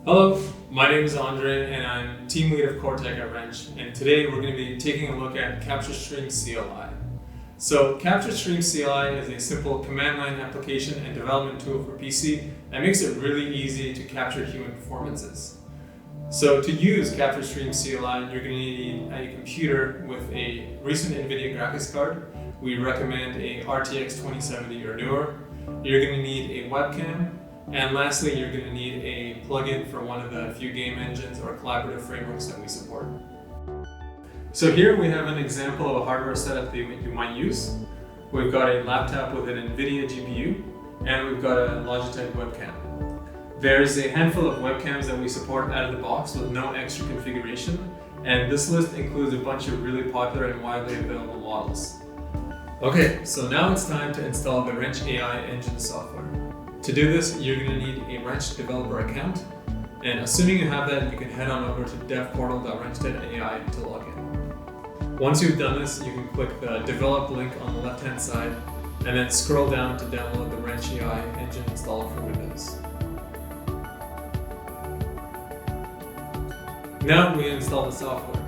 Hello, my name is Andre and I'm team lead of Core Tech at Wrnch, and today we're going to be taking a look at CaptureStream CLI. So CaptureStream CLI is a simple command line application and development tool for PC that makes it really easy to capture human performances. So to use CaptureStream CLI, you're going to need a computer with a recent NVIDIA graphics card. We recommend a RTX 2070 or newer. You're going to need a webcam. And lastly, you're going to need a plugin for one of the few game engines or collaborative frameworks that we support. So here we have an example of a hardware setup that you might use. We've got a laptop with an NVIDIA GPU, and we've got a Logitech webcam. There's a handful of webcams that we support out of the box with no extra configuration, and this list includes a bunch of really popular and widely available models. Okay, so now it's time to install the Wrnch AI engine software. To do this, you're going to need a Wrnch developer account, and assuming you have that, you can head on over to devportal.wrnch.ai to log in. Once you've done this, you can click the develop link on the left-hand side, and then scroll down to download the Wrnch AI engine installer for Windows. Now we install the software.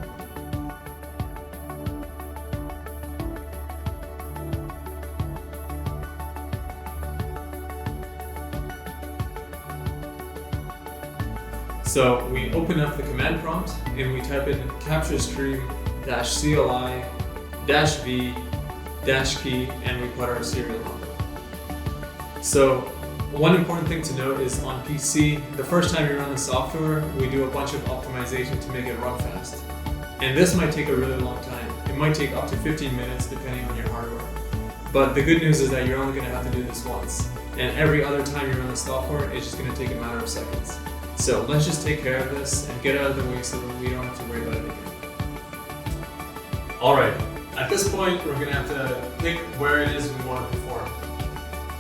So we open up the command prompt and we type in CaptureStream-CLI-V-key and we put our serial number. So one important thing to note is on PC, the first time you run the software, we do a bunch of optimization to make it run fast. And this might take a really long time. It might take up to 15 minutes depending on your hardware. But the good news is that you're only going to have to do this once. And every other time you run the software, it's just going to take a matter of seconds. So let's just take care of this and get out of the way so that we don't have to worry about it again. Alright, at this point we're going to have to pick where it is we want to perform.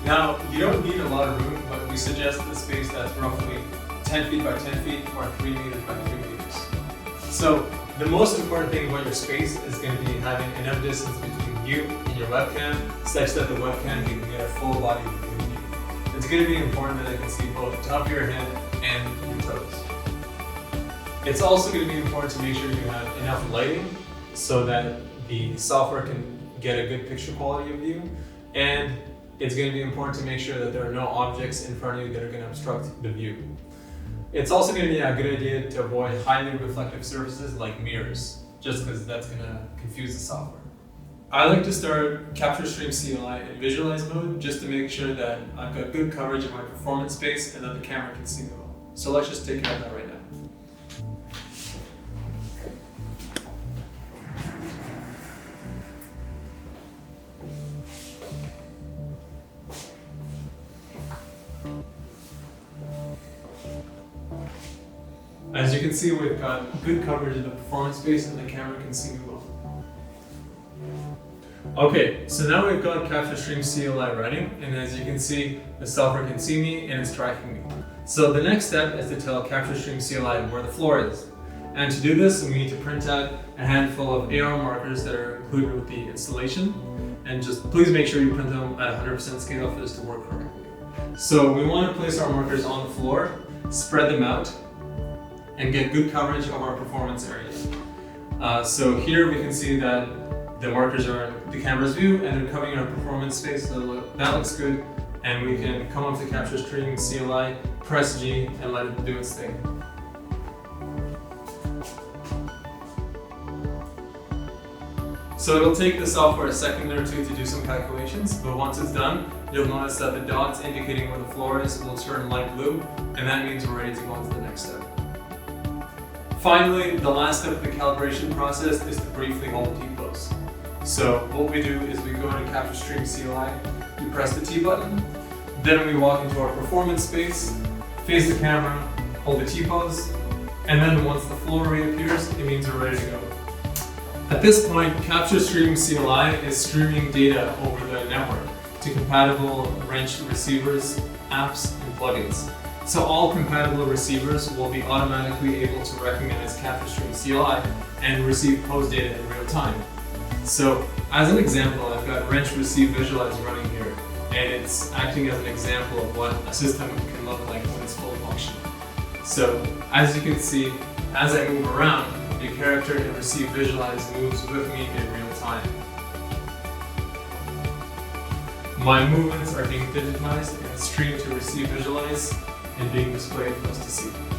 Now, you don't need a lot of room, but we suggest a space that's roughly 10 feet by 10 feet or 3 meters by 3 meters. So the most important thing about your space is going to be having enough distance between you and your webcam such that the webcam can get a full body view of you. It's going to be important that it can see both the top of your head and your toes. It's also going to be important to make sure you have enough lighting so that the software can get a good picture quality of you, and it's going to be important to make sure that there are no objects in front of you that are going to obstruct the view. It's also going to be a good idea to avoid highly reflective surfaces like mirrors, just because that's going to confuse the software. I like to start CaptureStream CLI in visualize mode just to make sure that I've got good coverage of my performance space and that the camera can see me well. So let's just take care of that right now. As you can see, we've got good coverage of the performance space and the camera can see me well. Okay, so now we've got CaptureStream CLI running, and as you can see, the software can see me and it's tracking me. So the next step is to tell CaptureStream CLI where the floor is. And to do this, we need to print out a handful of AR markers that are included with the installation. And just please make sure you print them at 100% scale for this to work correctly. So we want to place our markers on the floor, spread them out, and get good coverage of our performance area. So here we can see that the markers are in the camera's view and they're covering our performance space, so that looks good. And we can come up to CaptureStream CLI, press G, and let it do its thing. So it'll take the software a second or two to do some calculations, but once it's done, you'll notice that the dots indicating where the floor is will turn light blue, and that means we're ready to go on to the next step. Finally, the last step of the calibration process is to briefly hold Tpose. So what we do is we go into CaptureStream CLI, we press the T button, then we walk into our performance space, face the camera, hold the Tpose, and then once the floor reappears, it means we're ready to go. At this point, CaptureStream CLI is streaming data over the network to compatible Wrnch receivers, apps, and plugins. So all compatible receivers will be automatically able to recognize CaptureStream CLI and receive pose data in real time. So as an example, I've got Wrnch Receive Visualize running here, and it's acting as an example of what a system can look like when it's fully functional. So as you can see, as I move around, the character in Receive Visualize moves with me in real time. My movements are being digitized and streamed to Receive Visualize and being displayed for us to see.